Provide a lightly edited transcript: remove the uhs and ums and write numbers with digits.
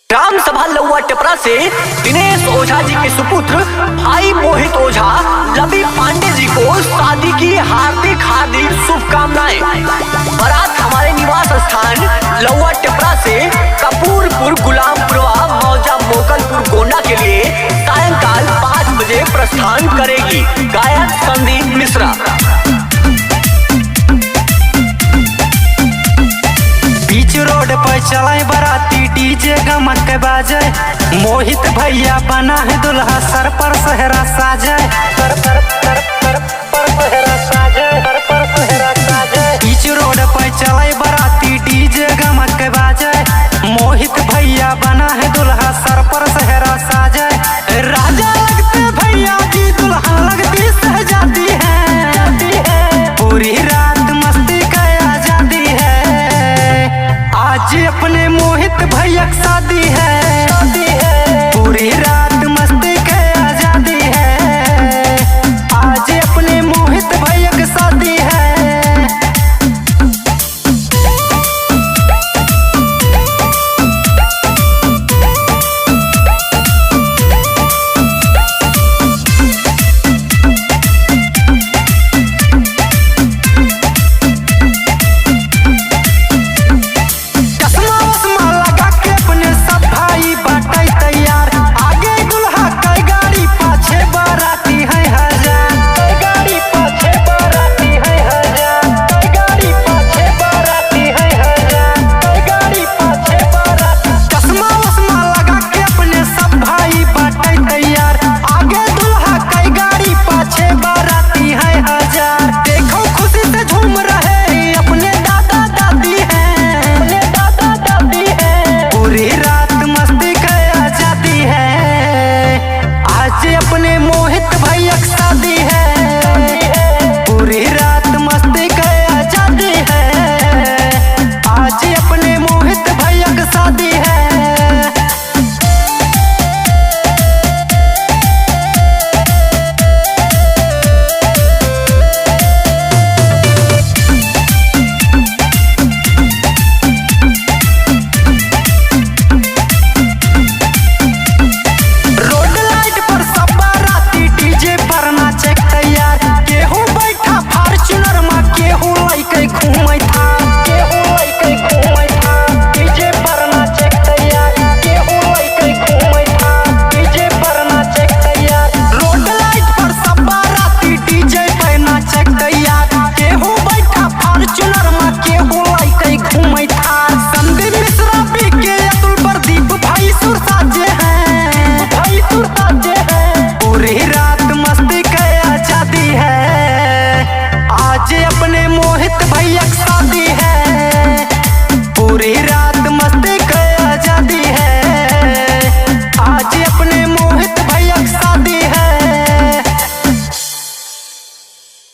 Gram सभा लौआ टिपरा से दिनेश ओझा जी के सुपुत्र भाई मोहित ओझा लवी पांडे जी को शादी की हार्दिक हार्दिक शुभकामनाएं। बारात हमारे निवास स्थान लौआ टिपरा से कपूरपुर गुलामपुरवा मौजा मोकलपुर गोंडा के लिए सायंकाल 5 बजे प्रस्थान करेगी। गायक संदीप मिश्रा। बीच रोड पर चलाए बराती डीजे गमक के बाजे, मोहित भैया बना है दुल्हा सर पर सेहरा साजे, बीच रोड पर चलाए